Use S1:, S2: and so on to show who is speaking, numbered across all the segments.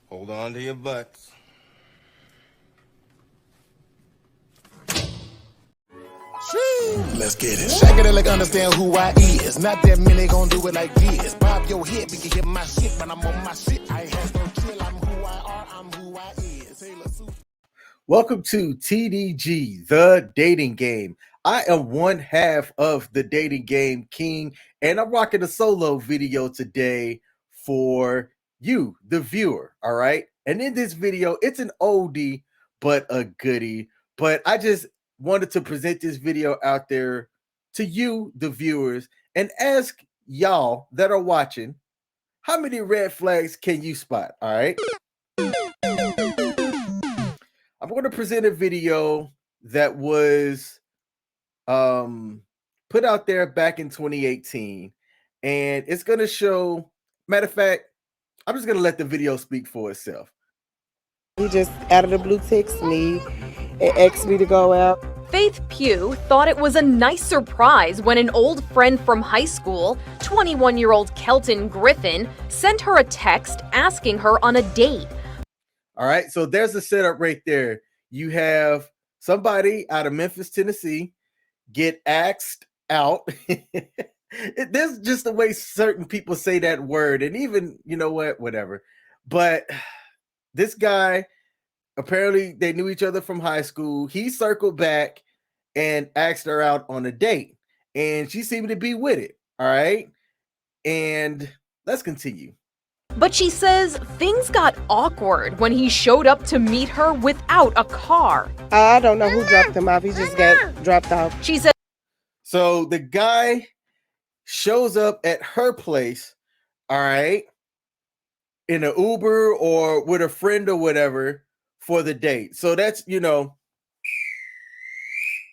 S1: Hold on to your butts.
S2: Let's get it. Shake it like understand who I is. Not that many gon' do it like this. Bob your head, we can hit my shit, but I'm on my shit. I ain't had no chill. I'm who I are. I'm who I is.
S3: Welcome to TDG The Dating Game. I am one half of the Dating Game King, and I'm rocking a solo video today for you, the viewer. All right. And in this video, it's an oldie, but a goodie. But I just wanted to present this video out there to you, the viewers, and ask y'all that are watching, how many red flags can you spot? All right. I'm going to present a video that was put out there back in 2018, and it's going to show, matter of fact, I'm just going to let the video speak for itself.
S4: He just out of the blue texted me and asked me to go out.
S5: Faith Pugh thought it was a nice surprise when an old friend from high school, 21-year-old Kelton Griffin, sent her a text asking her on a date.
S3: All right, so there's the setup right there. You have somebody out of Memphis, Tennessee, get asked out. This is just the way certain people say that word, and even, you know what, whatever. But this guy, apparently they knew each other from high school. He circled back and asked her out on a date, and she seemed to be with it. All right, and let's continue.
S5: But she says things got awkward when he showed up to meet her without a car.
S4: I don't know who dropped him off. He just got dropped off.
S5: She said,
S3: so the guy shows up at her place, all right, in an Uber or with a friend or whatever for the date. So that's, you know,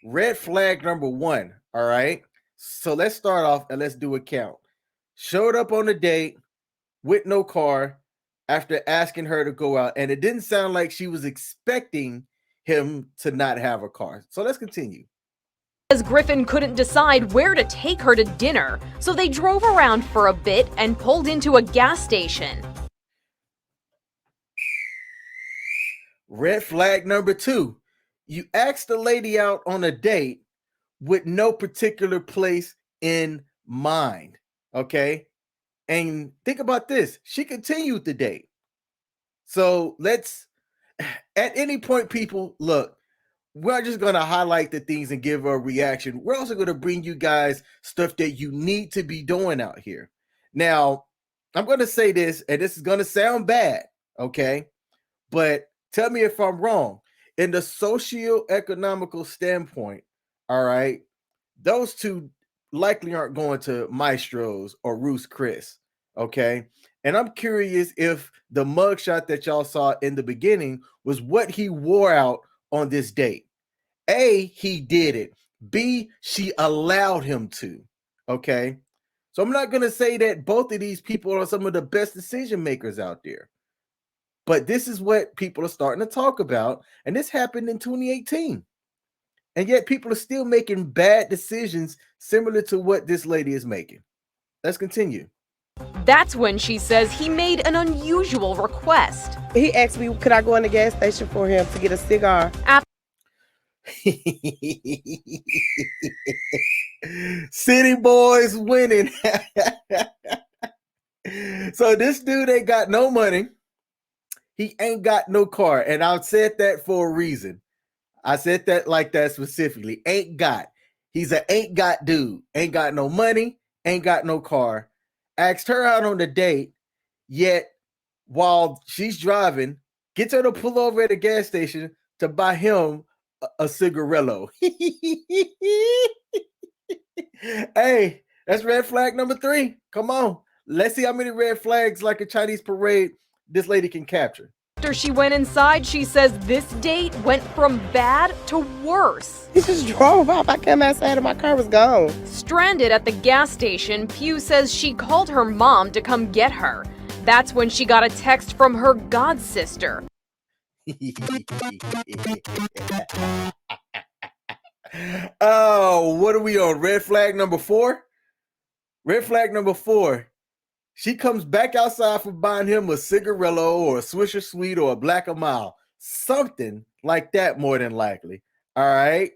S3: red flag number one, all right? So let's start off and let's do a count. Showed up on a date with no car after asking her to go out, and it didn't sound like she was expecting him to not have a car. So let's continue.
S5: As Griffin couldn't decide where to take her to dinner, so they drove around for a bit and pulled into a gas station.
S3: Red flag number two, you asked the lady out on a date with no particular place in mind, okay? And think about this, she continued the date. So let's, at any point, people, look, we're just going to highlight the things and give a reaction. We're also going to bring you guys stuff that you need to be doing out here. Now, I'm going to say this, and this is going to sound bad, okay? But tell me if I'm wrong. In the socio-economical standpoint, all right, those two likely aren't going to Maestro's or Ruth's Chris, okay? And I'm curious if the mugshot that y'all saw in the beginning was what he wore out on this date. A, he did it. B, she allowed him to, okay? So I'm not going to say that both of these people are some of the best decision makers out there. But this is what people are starting to talk about, and this happened in 2018. And yet people are still making bad decisions similar to what this lady is making. Let's continue.
S5: That's when she says he made an unusual request.
S4: He asked me, could I go in the gas station for him to get a cigar?
S3: City boys winning. So this dude ain't got no money. He ain't got no car. And I said that for a reason. I said that like that specifically. Ain't got. He's an ain't got dude. Ain't got no money. Ain't got no car. Asked her out on the date. Yet while she's driving, gets her to pull over at a gas station to buy him a cigarillo. Hey, that's red flag number 3. Come on. Let's see how many red flags like a Chinese parade this lady can capture.
S5: After she went inside, she says this date went from bad to worse.
S4: He just drove off. I came outside and my car was gone.
S5: Stranded at the gas station, Pugh says she called her mom to come get her. That's when she got a text from her god sister.
S3: Oh, what are we on? Red flag number 4? Red flag number 4. She comes back outside from buying him a cigarillo or a Swisher Sweet or a Black a Mile, something like that, more than likely. All right.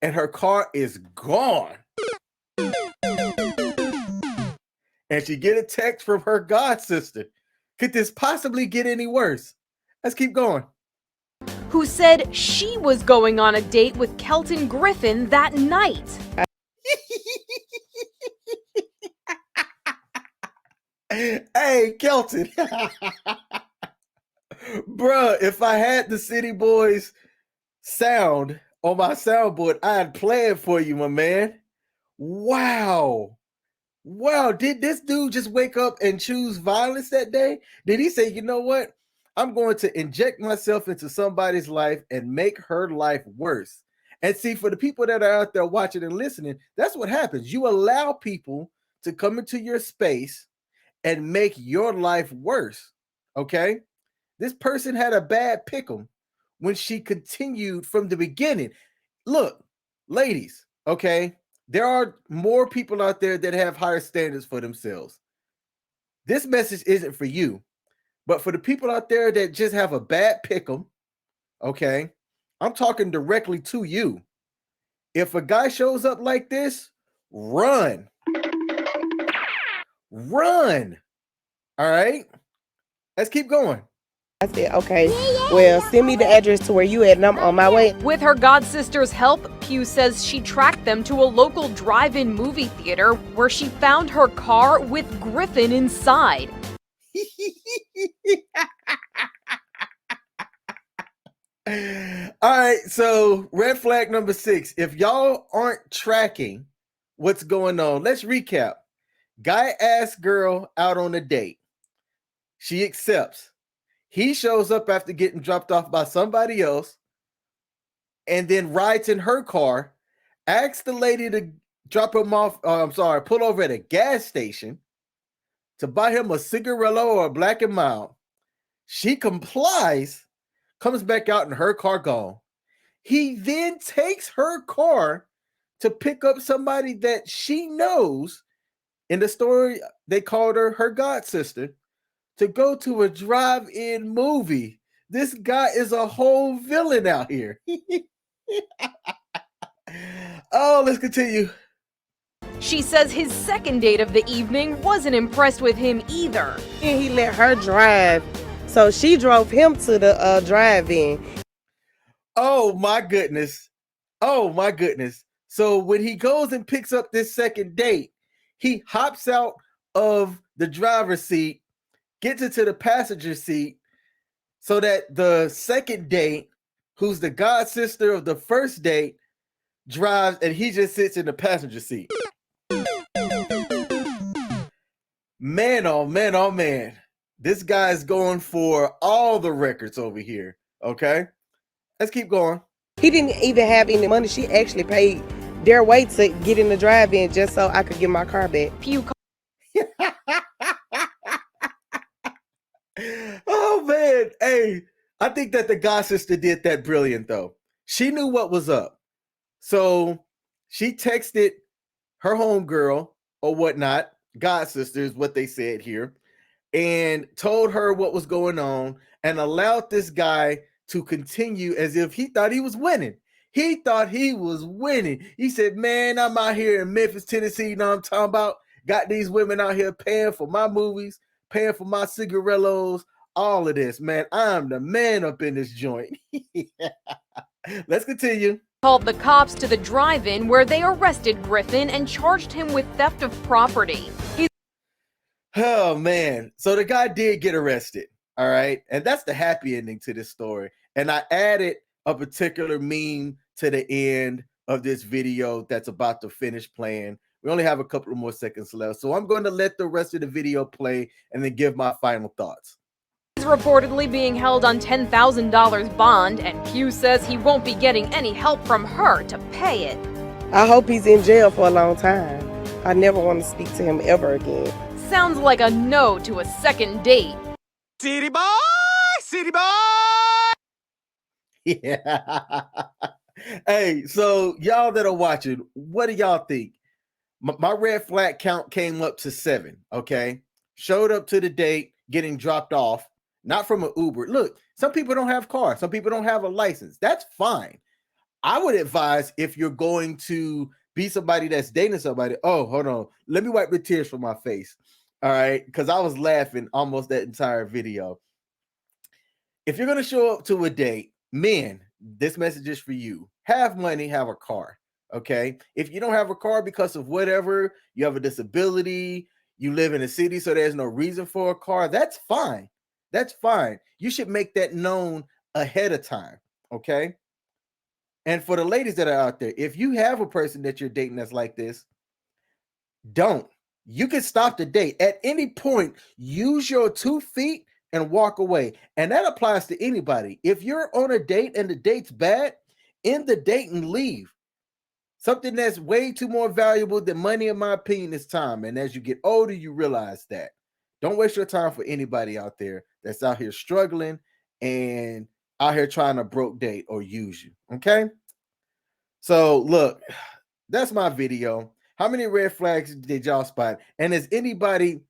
S3: And her car is gone. And she get a text from her god sister. Could this possibly get any worse? Let's keep going.
S5: Who said she was going on a date with Kelton Griffin that night.
S3: Hey, Kelton. Bruh, if I had the City Boys sound on my soundboard, I'd play it for you, my man. Wow. Wow, did this dude just wake up and choose violence that day? Did he say, you know what? I'm going to inject myself into somebody's life and make her life worse. And see, for the people that are out there watching and listening, that's what happens. You allow people to come into your space and make your life worse. Okay? This person had a bad pick'em when she continued from the beginning. Look, ladies, okay? There are more people out there that have higher standards for themselves. This message isn't for you, but for the people out there that just have a bad pick'em, okay? I'm talking directly to you. If a guy shows up like this, run. Run. All right? Let's keep going.
S4: I said, okay, well, send me the address to where you at and I'm on my way.
S5: With her godsister's help, Pugh says she tracked them to a local drive-in movie theater where she found her car with Griffin inside.
S3: All right, so red flag number 6. If y'all aren't tracking what's going on, let's recap. Guy asks girl out on a date. She accepts. He shows up after getting dropped off by somebody else and then rides in her car, asks the lady to drop him off, pull over at a gas station to buy him a cigarillo or a Black and Mild. She complies, comes back out in her car gone. He then takes her car to pick up somebody that she knows. In the story, they called her god sister, to go to a drive-in movie. This guy is a whole villain out here. Oh, let's continue.
S5: She says his second date of the evening wasn't impressed with him either.
S4: And he let her drive. So she drove him to the drive-in.
S3: Oh my goodness. Oh my goodness. So when he goes and picks up this second date, he hops out of the driver's seat, gets into the passenger seat so that the second date, who's the god sister of the first date, drives and he just sits in the passenger seat. Man, oh man, oh man. This guy's going for all the records over here. Okay, let's keep going.
S4: He didn't even have any money. She actually paid their way to get in the drive-in just so I could get my car back.
S5: Pugh
S3: Oh man, hey, I think that the god sister did that brilliant though. She knew what was up. So she texted her homegirl or whatnot, god sister is what they said here, and told her what was going on and allowed this guy to continue as if he thought he was winning. He thought he was winning. He said, man, I'm out here in Memphis, Tennessee, you know what I'm talking about? Got these women out here paying for my movies, paying for my cigarillos, all of this, man. I'm the man up in this joint. Let's continue.
S5: called the cops to the drive-in where they arrested Griffin and charged him with theft of property.
S3: Oh man, so the guy did get arrested, all right, and that's the happy ending to this story. And I added a particular meme to the end of this video that's about to finish playing. We only have a couple of more seconds left, so I'm going to let the rest of the video play and then give my final thoughts.
S5: He's reportedly being held on $10,000 bond, and Pugh says he won't be getting any help from her to pay it.
S4: I hope he's in jail for a long time. I never want to speak to him ever again.
S5: Sounds like a no to a second date.
S2: City boy, city boy.
S3: Yeah. Hey, so y'all that are watching, what do y'all think? My red flag count came up to 7, okay? showed up to the date, getting dropped off, not from an Uber. Look, some people don't have cars. Some people don't have a license. That's fine. I would advise, if you're going to be somebody that's dating somebody, oh, hold on, let me wipe the tears from my face. All right, because I was laughing almost that entire video. If you're going to show up to a date, men, this message is for you. Have money, have a car. Okay. If you don't have a car because of whatever, you have a disability, you live in a city, so there's no reason for a car, that's fine. That's fine. You should make that known ahead of time. Okay. And for the ladies that are out there, if you have a person that you're dating that's like this, don't. You can stop the date at any point. Use your 2 feet and walk away. And that applies to anybody. If you're on a date and the date's bad, end the date and leave. Something that's way too more valuable than money, in my opinion, is time. And as you get older, you realize that. Don't waste your time for anybody out there that's out here struggling and out here trying to broke date or use you. Okay. So look, that's my video. How many red flags did y'all spot? And is anybody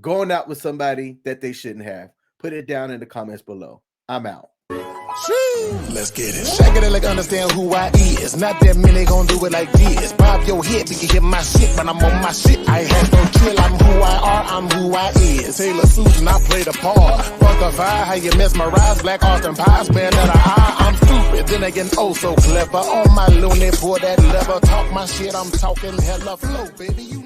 S3: going out with somebody that they shouldn't have? Put it down in the comments below. I'm out.
S2: Let's get it. Shake it like understand who I is. Not that many gon' do it like this. Bob your head, you can hear my shit, but I'm on my shit. I ain't had no chill. I'm who I are, I'm who I is. Taylor Susan, I play the part. Fuck a vibe, how you mesmerize. Black Austin pies, man, that I'm stupid. Then again, oh so clever. On my loony, pour that lever. Talk my shit, I'm talking hella flow, baby. You